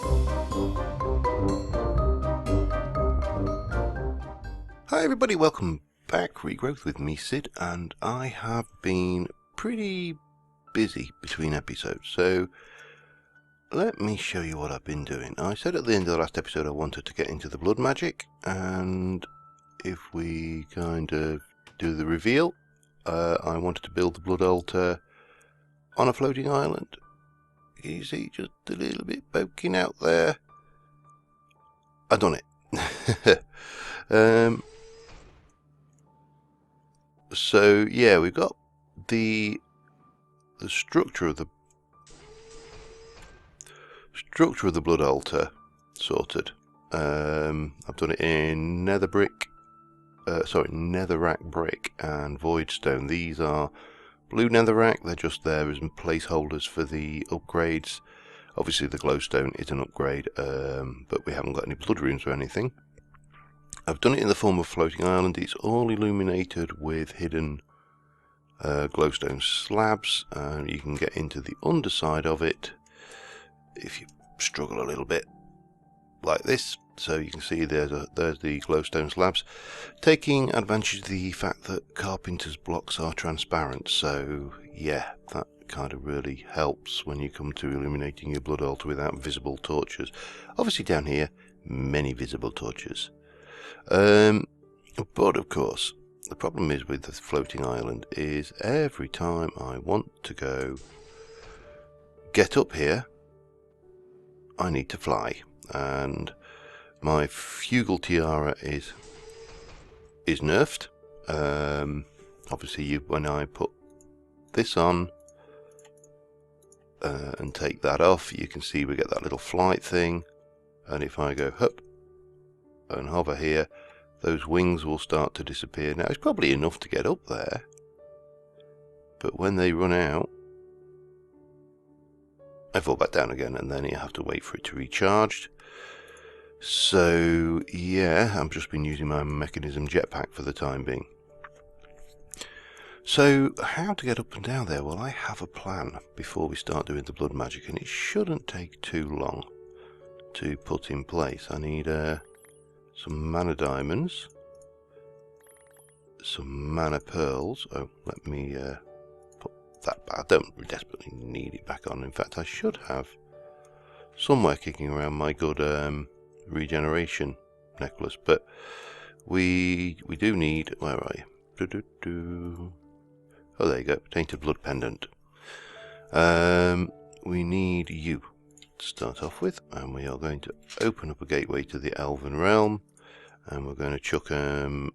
Hi everybody, welcome back. Regrowth with me, Sid, and I have been pretty busy between episodes, so let me show you what I've been doing. I said at the end of the last episode I wanted to get into the blood magic, and if we kind of do the reveal, I wanted to build the blood altar on a floating island. Can you see just a little bit poking out there? I've done it. So yeah, we've got the structure of the blood altar sorted. I've done it in netherrack brick and voidstone. These are blue netherrack. They're just there as placeholders for the upgrades. Obviously the glowstone is an upgrade, but we haven't got any blood runes or anything. I've done it in the form of floating island. It's all illuminated with hidden glowstone slabs, and you can get into the underside of it if you struggle a little bit, like this. So you can see there's the glowstone slabs, taking advantage of the fact that carpenter's blocks are transparent. So yeah, that kind of really helps when you come to illuminating your blood altar without visible torches. Obviously down here, many visible torches. But of course, the problem is with the floating island is every time I want to go get up here, I need to fly, and my fugal tiara is nerfed. Obviously, when I put this on and take that off, you can see we get that little flight thing, and if I go up and hover here, those wings will start to disappear. Now, it's probably enough to get up there, but when they run out, I fall back down again, and then you have to wait for it to recharge. So yeah, I've just been using my mechanism jetpack for the time being. So how to get up and down there? Well, I have a plan before we start doing the blood magic, and it shouldn't take too long to put in place. I need some mana diamonds, some mana pearls. Oh, let me put that back. I don't desperately need it back on. In fact, I should have somewhere kicking around my good regeneration necklace, but we do need, where are you? Oh, there you go, tainted blood pendant. We need you to start off with, and we are going to open up a gateway to the Elven Realm, and we're going to chuck a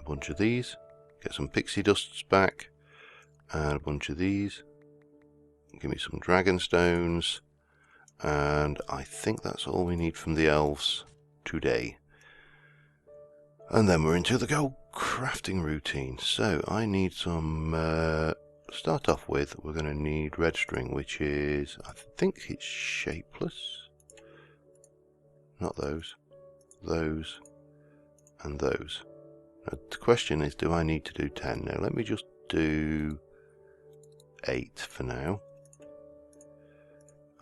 bunch of these, get some pixie dusts back, and a bunch of these. Give me some dragon stones, and I think that's all we need from the elves today. And then we're into the gold crafting routine. So I need some, start off with, we're going to need red string, which is, I think it's shapeless. Not those, those, and those. Now, the question is, do I need to do 10? Now let me just do 8 for now.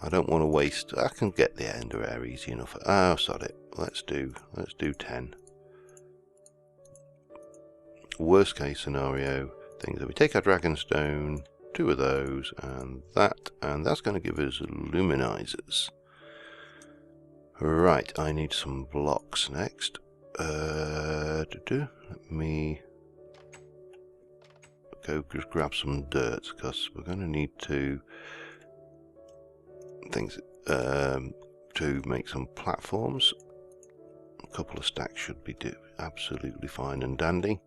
I don't want to waste, I can get the ender air easy enough. Oh, sod it. Let's do 10. Worst case scenario things that we take our dragon stone, 2 of those, and that's going to give us luminizers. Right, I need some blocks next. Let me go just grab some dirt, because we're going to need to to make some platforms. A couple of stacks should be absolutely fine and dandy.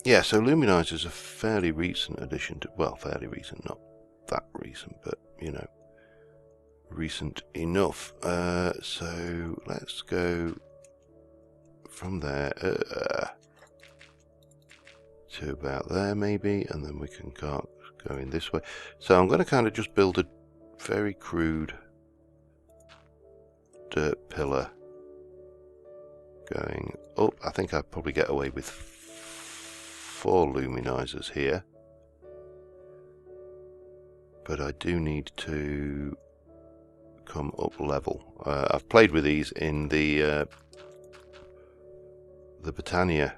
Yeah, so luminizers are a fairly recent addition to, well, fairly recent, not that recent, but you know, recent enough. So let's go from there to about there maybe, and then we can go in this way. So I'm going to kind of just build a very crude dirt pillar going up. I think I'd probably get away with 4 luminizers here, but I do need to come up level. I've played with these in the Botania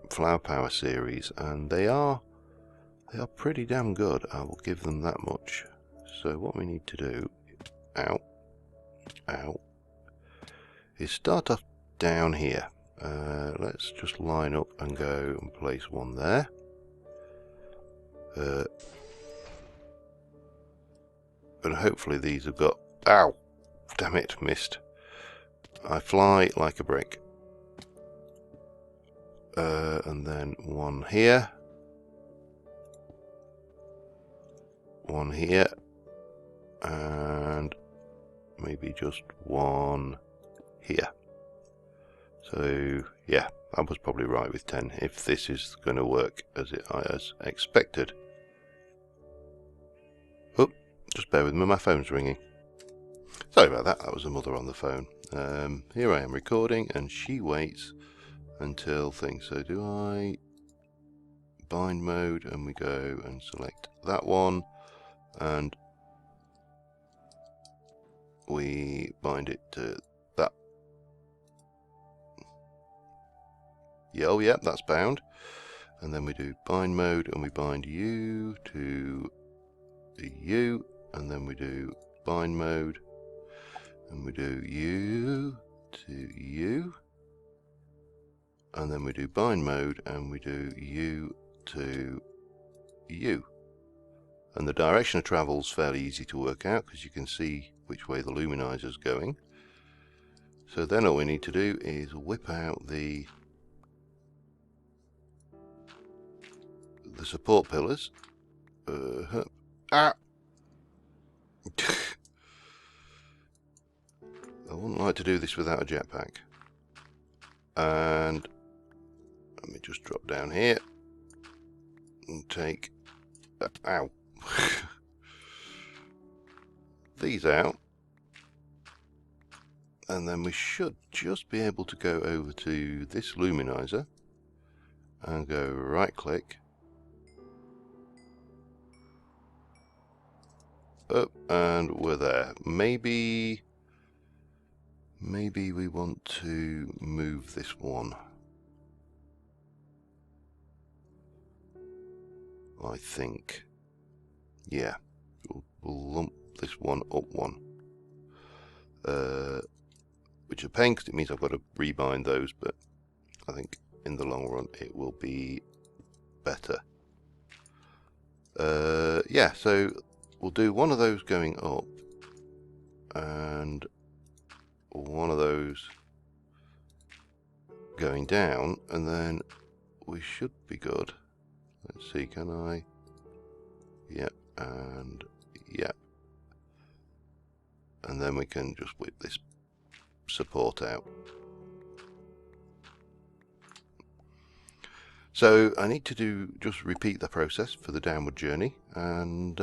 flower power series, and they are pretty damn good. I will give them that much. So what we need to do, is start off down here. Let's just line up and go and place one there. And hopefully these have got... Ow! Damn it, missed. I fly like a brick. And then one here. One here. And maybe just one here. So, yeah, I was probably right with 10, if this is going to work as expected. Oh, just bear with me, my phone's ringing. Sorry about that, that was a mother on the phone. Here I am recording, and she waits until things. So do I bind mode, and we go and select that one, and we bind it to that. Yeah, oh yeah, that's bound. And then we do bind mode, and we bind you to you, and then we do bind mode, and we do you to you, and then we do bind mode, and we do you to you. And the direction of travel is fairly easy to work out because you can see which way the luminizer is going. So then all we need to do is whip out the support pillars. I wouldn't like to do this without a jetpack. And let me just drop down here and take ow these out, and then we should just be able to go over to this luminizer and go right click up, and we're there. Maybe we want to move this one. I think, yeah, we'll lump this one up one, which is a pain because it means I've got to rebind those, but I think in the long run it will be better. Yeah, so we'll do one of those going up and one of those going down, and then we should be good. Let's see, can I? Yep, and yep. And then we can just whip this support out. So I need to just repeat the process for the downward journey, and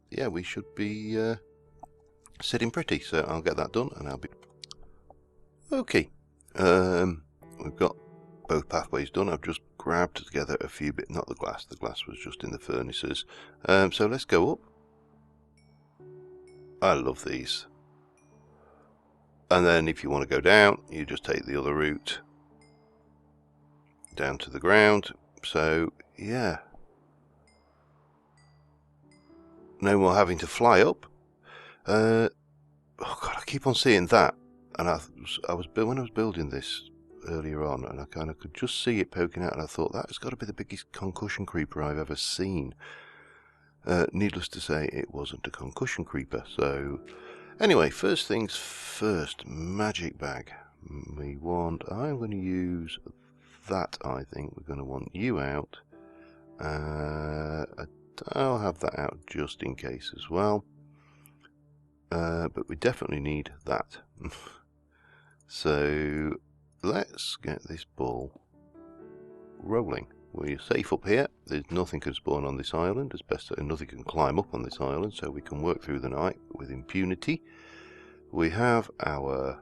yeah, we should be sitting pretty. So I'll get that done, and I'll be okay. We've got both pathways done. I've just grabbed together a few bits, not the glass was just in the furnaces. So let's go up. I love these. And then if you want to go down, you just take the other route down to the ground. So yeah, no more having to fly up. Oh god, I keep on seeing that, and when I was building this earlier on, and I kind of could just see it poking out, and I thought that has got to be the biggest concussion creeper I've ever seen. Needless to say, it wasn't a concussion creeper. So anyway, first things first, magic bag. I'm going to use that. I think we're going to want you out. I'll have that out just in case as well. But we definitely need that. So let's get this ball rolling. We're safe up here. There's nothing can spawn on this island. As best, nothing can climb up on this island, so we can work through the night with impunity. We have our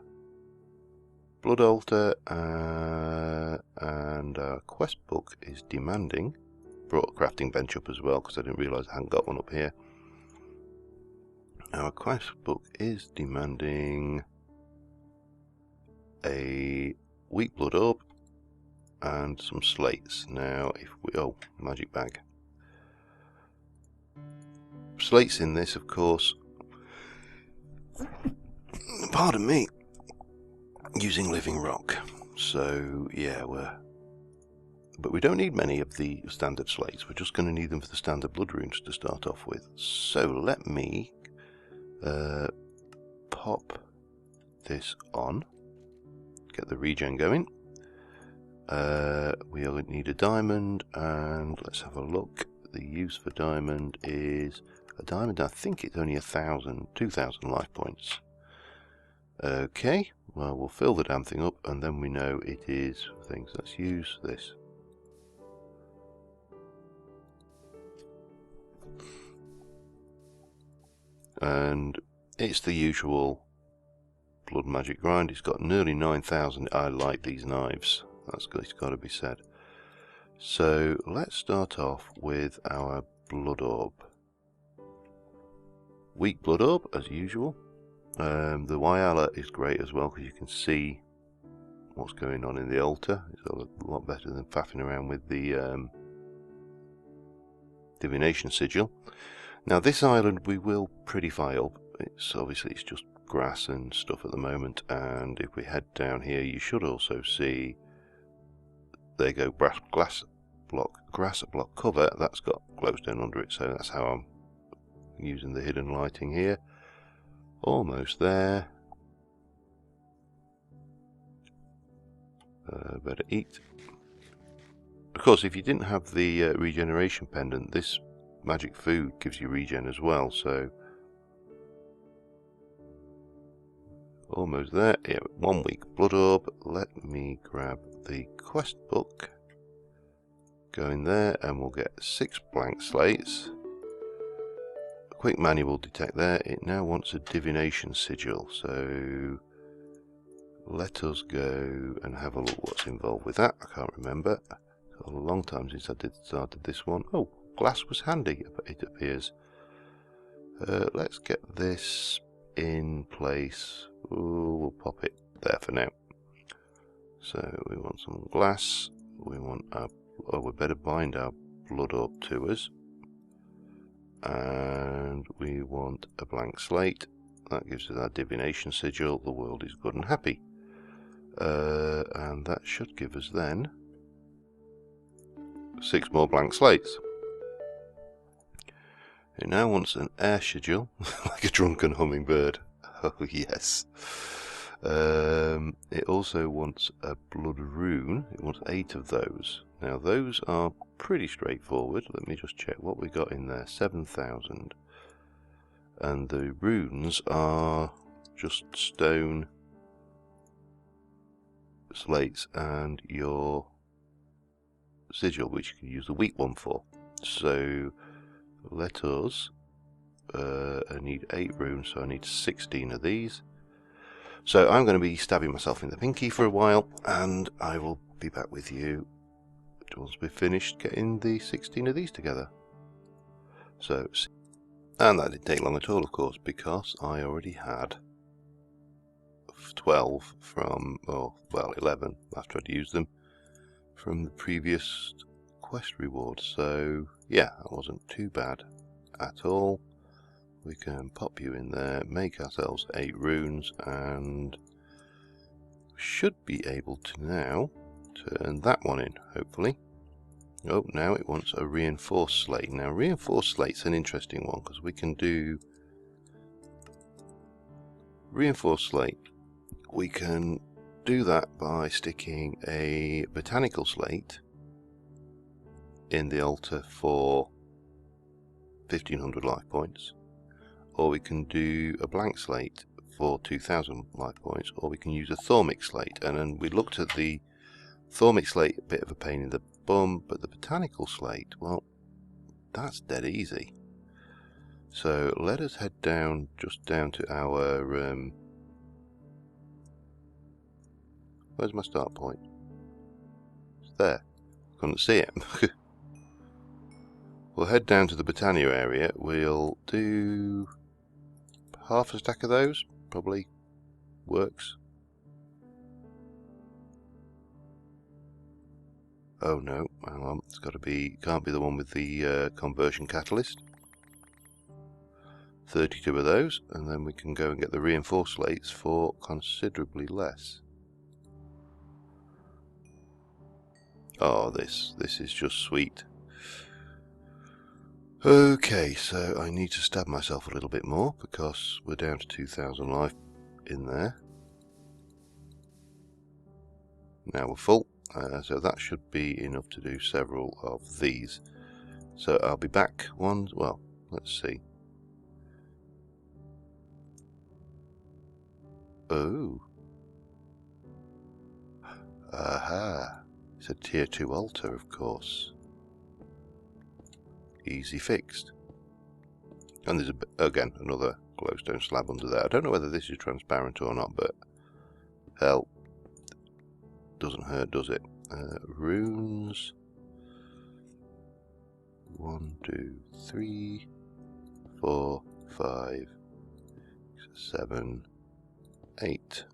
blood altar, and our quest book is demanding. Brought a crafting bench up as well because I didn't realise I hadn't got one up here. Our quest book is demanding a weak blood orb and some slates. Now, if we... oh, magic bag. Slates in this, of course. Pardon me. Using living rock. So, yeah, but we don't need many of the standard slates. We're just going to need them for the standard blood runes to start off with. So, let me pop this on. Get the regen going. We'll need a diamond, and let's have a look. The use for diamond is a diamond. I think it's only 2,000 life points. Okay, well, we'll fill the damn thing up, and then we know it is things. Let's use this. And it's the usual blood magic grind. It's got nearly 9,000. I like these knives. That's good. It's got to be said. So let's start off with our blood orb. Weak blood orb as usual. The Wyala is great as well because you can see what's going on in the altar. It's a lot better than faffing around with the divination sigil. Now this island we will pretty high up. Obviously it's just grass and stuff at the moment, and if we head down here you should also see, there you go, grass block cover. That's got glowstone under it, so that's how I'm using the hidden lighting here. Almost there. Better eat. Of course, if you didn't have the regeneration pendant, this magic food gives you regen as well, so almost there. Yeah, 1 week blood orb. Let me grab the quest book. Go in there and we'll get 6 blank slates. A quick manual detect there. It now wants a divination sigil, so let us go and have a look what's involved with that. I can't remember. It's a long time since I started this one. Oh, glass was handy, it appears. Let's get this in place. Ooh, we'll pop it there for now. So we want some glass. We want our... oh, we better bind our blood orb to us. And we want a blank slate. That gives us our divination sigil. The world is good and happy. And that should give us then 6 more blank slates. It now wants an air sigil, like a drunken hummingbird. Oh yes. It also wants a blood rune. It wants 8 of those. Now those are pretty straightforward. Let me just check what we got in there. 7,000. And the runes are just stone, slates, and your sigil, which you can use the weak one for. So let us, I need 8 runes, so I need 16 of these. So I'm going to be stabbing myself in the pinky for a while, and I will be back with you once we've finished getting the 16 of these together. So, and that didn't take long at all, of course, because I already had 12 from, oh, well, 11 after I'd used them from the previous quest reward. So yeah, that wasn't too bad at all. We can pop you in there, make ourselves 8 runes, and should be able to now turn that one in, hopefully. Oh, now it wants a reinforced slate. Now reinforced slate's an interesting one because we can do reinforced slate. We can do that by sticking a botanical slate in the altar for 1,500 life points, or we can do a blank slate for 2,000 life points, or we can use a thormic slate. And then we looked at the thormic slate, a bit of a pain in the bum, but the botanical slate, well, that's dead easy. So let us head down, just down to our where's my start point? It's there. Couldn't see it. We'll head down to the Botania area. We'll do half a stack of those probably works. Oh no, hang on, it's got to be, can't be the one with the conversion catalyst. 32 of those, and then we can go and get the reinforced slates for considerably less. Oh, this is just sweet. Okay, so I need to stab myself a little bit more because we're down to 2,000 life in there. Now we're full, so that should be enough to do several of these. So I'll be back one, well, let's see. Oh. Aha. It's a tier 2 altar, of course. Easy fixed. And there's, again, another glowstone slab under there. I don't know whether this is transparent or not, but hell, doesn't hurt, does it? Runes. 1, 2, 3, 4, 5, 7, 8.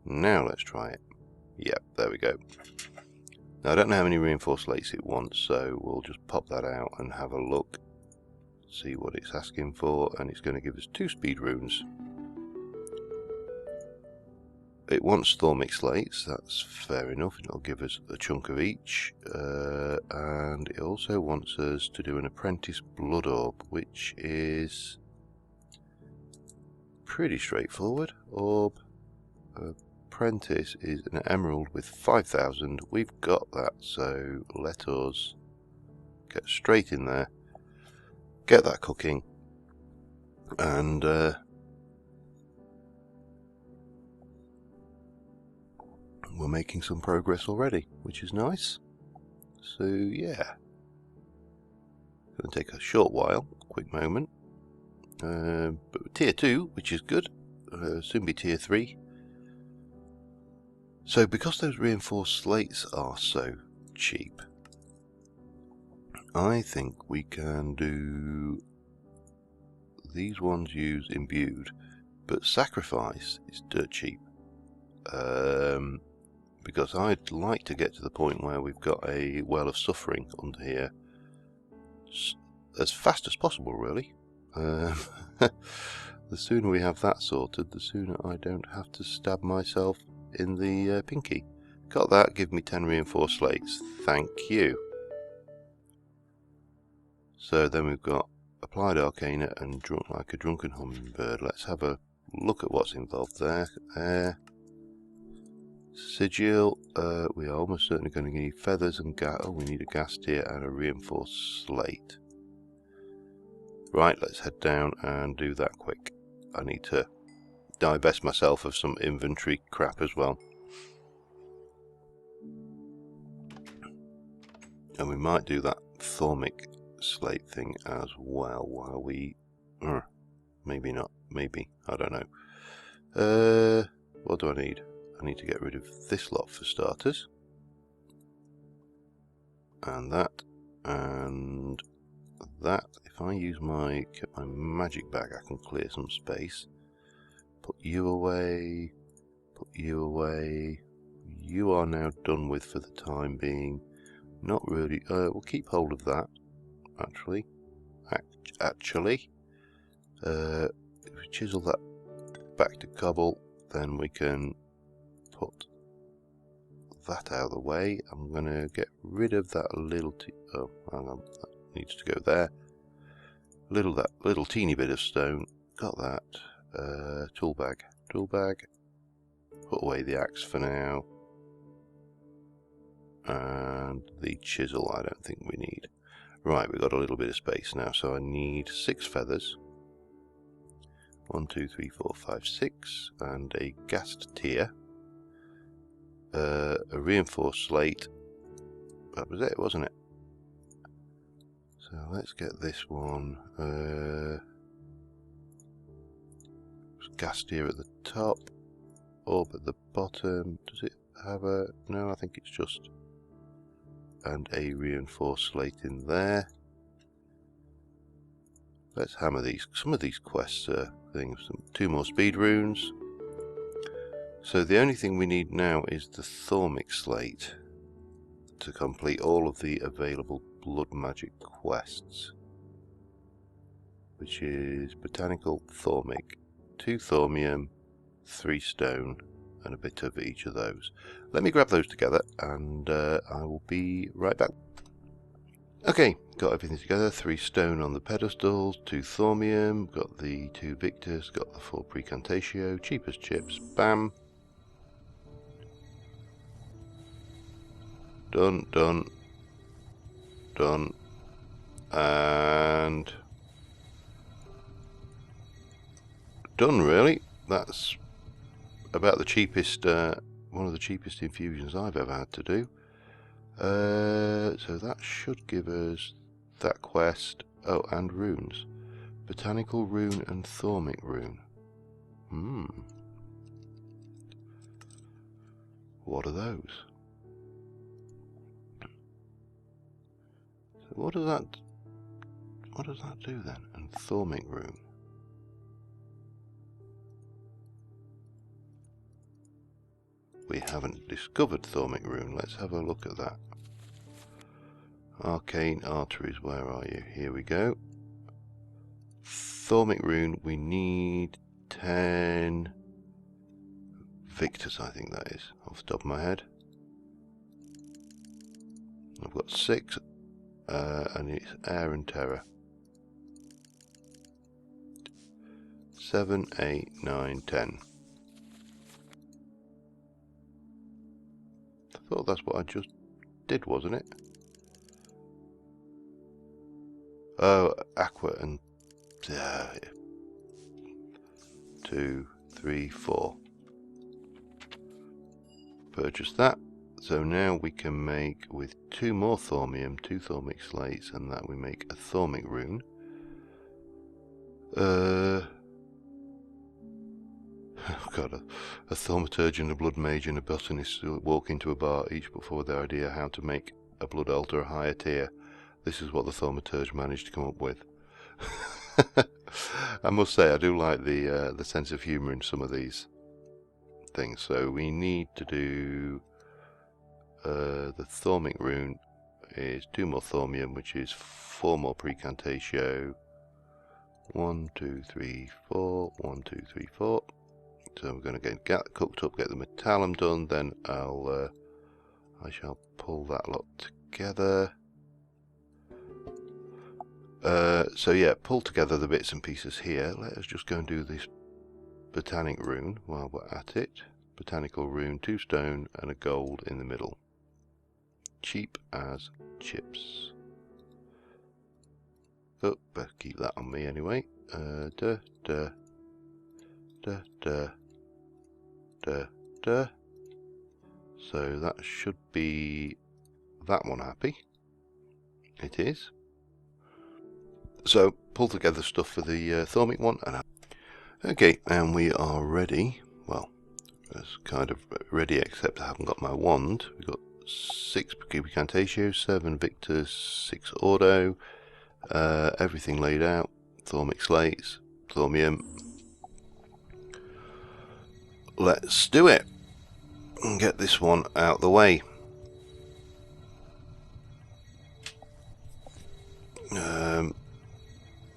Now let's try it. Yep, there we go. Now I don't know how many reinforced slates it wants, so we'll just pop that out and have a look, see what it's asking for, and it's going to give us 2 speed runes. It wants thormic slates, that's fair enough, it'll give us a chunk of each, and it also wants us to do an apprentice blood orb, which is pretty straightforward. Orb, apprentice is an emerald with 5,000, we've got that, so let us get straight in there, get that cooking, and we're making some progress already, which is nice. So yeah, going to take a short while, quick moment, but tier 2, which is good, soon be tier 3. So because those reinforced slates are so cheap, I think we can do these ones use imbued, but sacrifice is dirt cheap. Because I'd like to get to the point where we've got a well of suffering under here as fast as possible, really. The sooner we have that sorted, the sooner I don't have to stab myself in the pinky. Got that, give me 10 reinforced slates, thank you. So then we've got applied arcana and drunk like a drunken hummingbird. Let's have a look at what's involved there. Sigil, we are almost certainly going to need feathers and gas. Oh, we need a gas tier and a reinforced slate. Right, let's head down and do that quick. I need to divest myself of some inventory crap as well. And we might do that thormic slate thing as well while we... maybe not, maybe, I don't know. What do I need? I need to get rid of this lot for starters. And that. And that. If I use my magic bag, I can clear some space. Put you away. Put you away. You are now done with for the time being. Not really. We'll keep hold of that. Actually. If we chisel that back to cobble, then we can put that out of the way. I'm going to get rid of that little oh, hang on, that needs to go there. That little teeny bit of stone. Got that. Tool bag. Put away the axe for now. And the chisel I don't think we need. Right, we've got a little bit of space now, so I need 6 feathers. 1, 2, 3, 4, 5, 6, and a gassed tier. A reinforced slate. That was it, wasn't it? So let's get this one. Gassed tier at the top. Orb at the bottom. Does it have a... No, I think it's just... And a reinforced slate in there. Let's hammer these. Some of these quests are things. Two more speed runes. So the only thing we need now is the Thormic Slate to complete all of the available blood magic quests, which is botanical, Thormic, 2 Thormium, 3 stone, and a bit of each of those. Let me grab those together and I will be right back. Okay, got everything together. 3 stone on the pedestals, 2 Thormium, got the 2 Victus, got the 4 Precantatio, cheap as chips, bam. Done, done, done, and done really. That's about the cheapest, one of the cheapest infusions I've ever had to do. So that should give us that quest. Oh, and runes. Botanical rune and Thormic rune. What are those? So what does that do then? And Thormic rune. We haven't discovered Thormic rune. Let's have a look at that. Arcane arteries, where are you? Here we go. Thormic rune, we need 10 Victus, I think that is, off the top of my head. I've got 6, and it's Air and Terror. 7, 8, 9, 10. I thought that's what I just did, wasn't it? Oh, Aqua and 2, 3, 4. Purchase that. So now we can make, with 2 more Thormium, 2 Thormic Slates, and that we make a Thormic rune. God, a Thaumaturge, a Blood Mage, and a Botanist walk into a bar, each put forward their idea how to make a Blood Altar a higher tier. This is what the Thaumaturge managed to come up with. I must say, I do like the sense of humour in some of these things. So we need to do the Thormic rune is 2 more Thormium, which is 4 more Precantatio. 1, 2, 3, 4. 1, 2, 3, 4. So we're going to get that cooked up, get the Metallum done, then I shall pull that lot together. So yeah, pull together the bits and pieces here. Let us just go and do this Botanic rune while we're at it. Botanical rune, 2 stone and a gold in the middle. Cheap as chips. Oh, better keep that on me anyway. So that should be that one happy. It is. So pull together stuff for the Thormic one. Okay, and we are ready. Well, it's kind of ready, except I haven't got my wand. We've got 6 Precantatio, 7 Victus, 6 Ordo, everything laid out. Thormic Slates, Thormium. Let's do it and get this one out the way.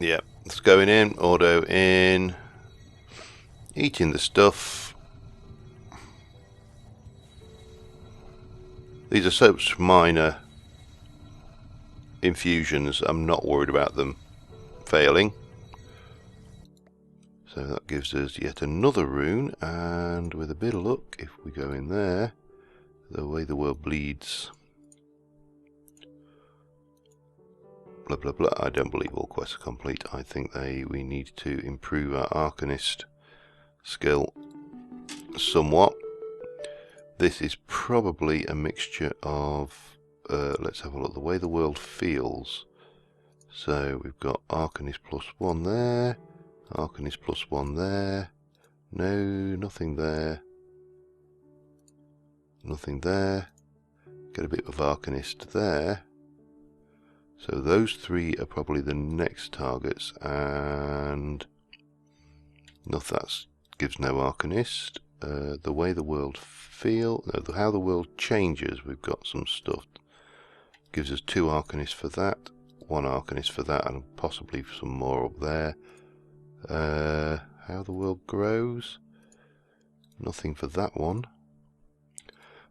Yeah, it's going in, Ordo in, eating the stuff. These are such minor infusions, I'm not worried about them failing. So that gives us yet another rune, and with a bit of luck, if we go in there, the way the world bleeds. Blah blah blah. I don't believe all quests are complete. I think we need to improve our Arcanist skill somewhat. This is probably a mixture of let's have a look, the way the world feels. So we've got Arcanist +1 there, Arcanist +1 there, no, nothing there, nothing there, get a bit of Arcanist there. So those 3 are probably the next targets, and That gives no Arcanist. The way the world how the world changes, we've got some stuff. Gives us 2 Arcanists for that, 1 Arcanist for that, and possibly some more up there. How the world grows, nothing for that one.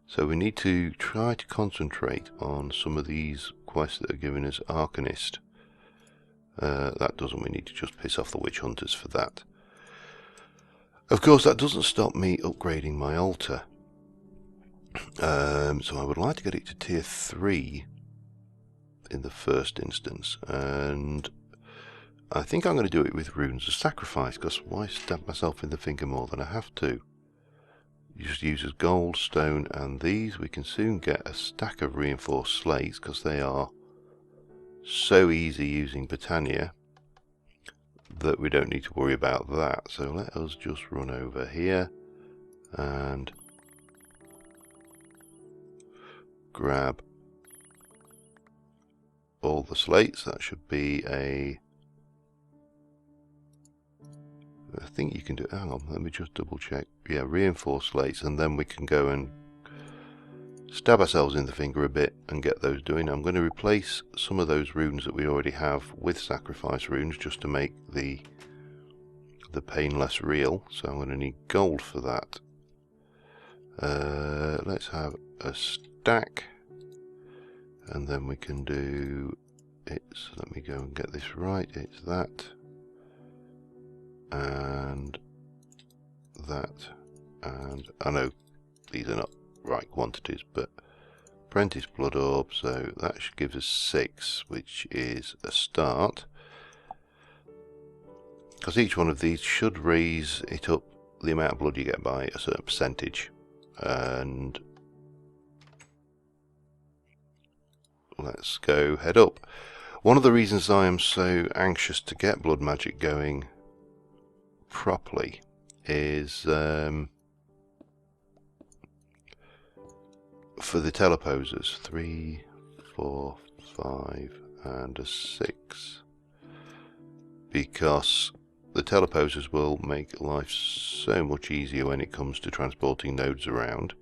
So we need to try to concentrate on some of these quests that are giving us Arcanist. That doesn't, we need to just piss off the witch hunters for that. Of course, that doesn't stop me upgrading my altar. So I would like to get it to tier 3 in the first instance, and I think I'm going to do it with runes of sacrifice, because why stab myself in the finger more than I have to? You just use as gold, stone, and these. We can soon get a stack of reinforced slates, because they are so easy using Botania that we don't need to worry about that. So let us just run over here and grab all the slates. That should be a... I think you can do... Hang on, let me just double check. Yeah, reinforced slates, and then we can go and stab ourselves in the finger a bit and get those doing. I'm going to replace some of those runes that we already have with sacrifice runes just to make the pain less real. So I'm going to need gold for that. Let's have a stack, and then we can do it's, let me go and get this right, it's that and that, and I know these are not right quantities, but apprentice blood orb, so that should give us 6, which is a start, because each one of these should raise it up the amount of blood you get by a certain percentage. And let's go head up. One of the reasons I am so anxious to get blood magic going properly is for the teleposers. 3, 4, 5 and a 6, because the teleposers will make life so much easier when it comes to transporting nodes around.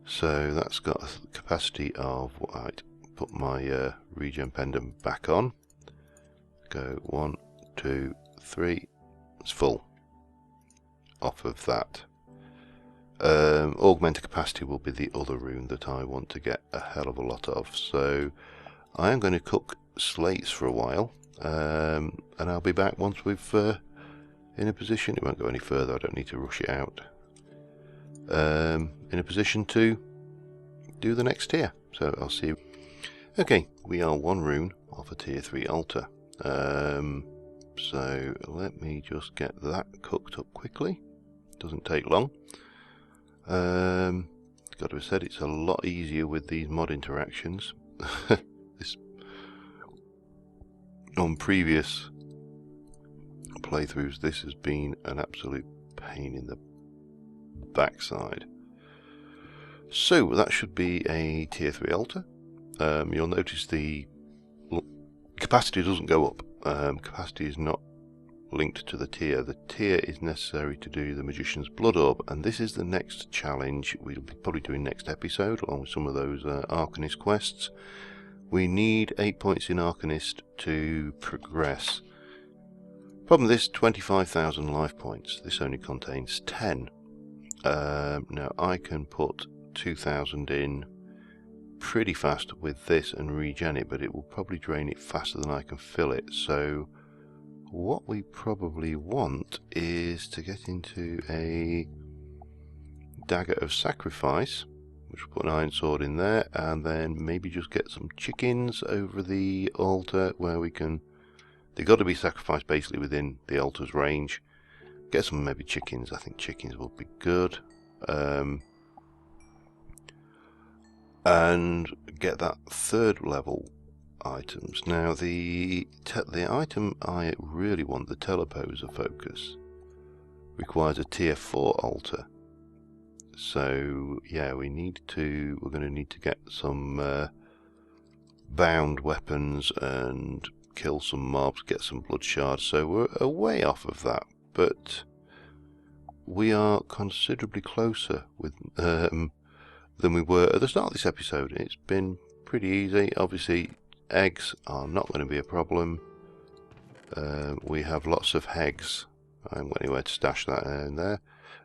So that's got a capacity of, right, put my regen pendant back on. Go 1, 2, 3, it's full off of that. Augmented capacity will be the other rune that I want to get a hell of a lot of. So I am going to cook slates for a while, and I'll be back once we've in a position, it won't go any further, I don't need to rush it out, in a position to do the next tier. So I'll see you. Okay, we are 1 rune off a tier 3 altar. So let me just get that cooked up quickly. Doesn't take long. Got to be said, it's a lot easier with these mod interactions. On previous playthroughs, this has been an absolute pain in the backside. So that should be a tier 3 altar. You'll notice the capacity doesn't go up. Capacity is not linked to the tier. The tier is necessary to do the Magician's Blood Orb, and this is the next challenge we'll be probably doing next episode, along with some of those Arcanist quests. We need 8 points in Arcanist to progress. Problem with this, 25,000 life points. This only contains 10. Now I can put 2,000 in pretty fast with this and regen it, but it will probably drain it faster than I can fill it. So what we probably want is to get into a dagger of sacrifice, which will put an iron sword in there, and then maybe just get some chickens over the altar where we can... They've got to be sacrificed basically within the altar's range. Get some maybe chickens. I think chickens will be good. And get that 3rd level items. Now the item I really want, the teleposer focus, requires a tier 4 altar. So yeah, we're going to need to get some bound weapons and kill some mobs, get some blood shards. So we're a way off of that but we are considerably closer with than we were at the start of this episode. It's been pretty easy. Obviously, eggs are not going to be a problem. We have lots of eggs. I haven't got anywhere to stash that in there.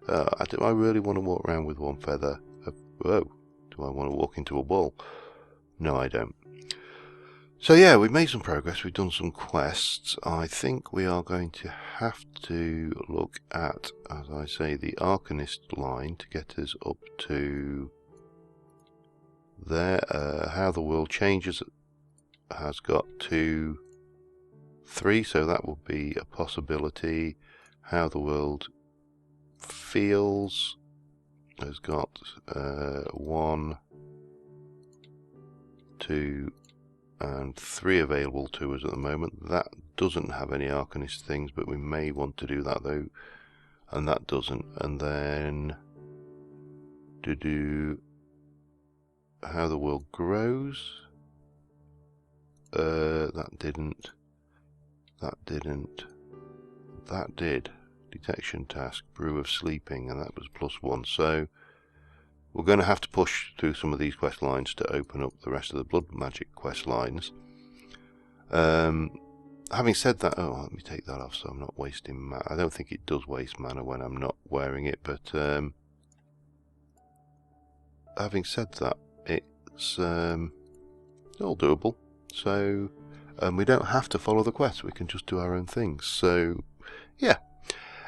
Do I really want to walk around with one feather? Whoa, do I want to walk into a wall? No, I don't. So yeah, we've made some progress. We've done some quests. I think we are going to have to look at, as I say, the Arcanist line to get us up to there. How the World Changes has got to 3, so that would be a possibility. How the World Feels has got 1, 2 and 3 available to us at the moment. That doesn't have any Arcanist things, but we may want to do that though, and that doesn't. And then to do How the World Grows, that didn't, that did. Detection task, Brew of Sleeping, and that was +1. So we're going to have to push through some of these quest lines to open up the rest of the blood magic quest lines. Having said that, oh, let me take that off so I'm not wasting mana. I don't think it does waste mana when I'm not wearing it, but having said that, it's all doable. So we don't have to follow the quest, we can just do our own things. So yeah.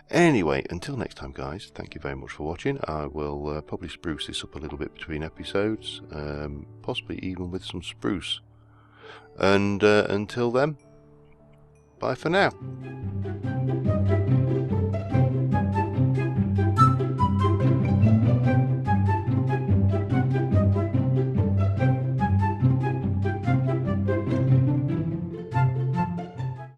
Anyway, until next time guys, thank you very much for watching. I will probably spruce this up a little bit between episodes, possibly even with some spruce. And until then, bye for now.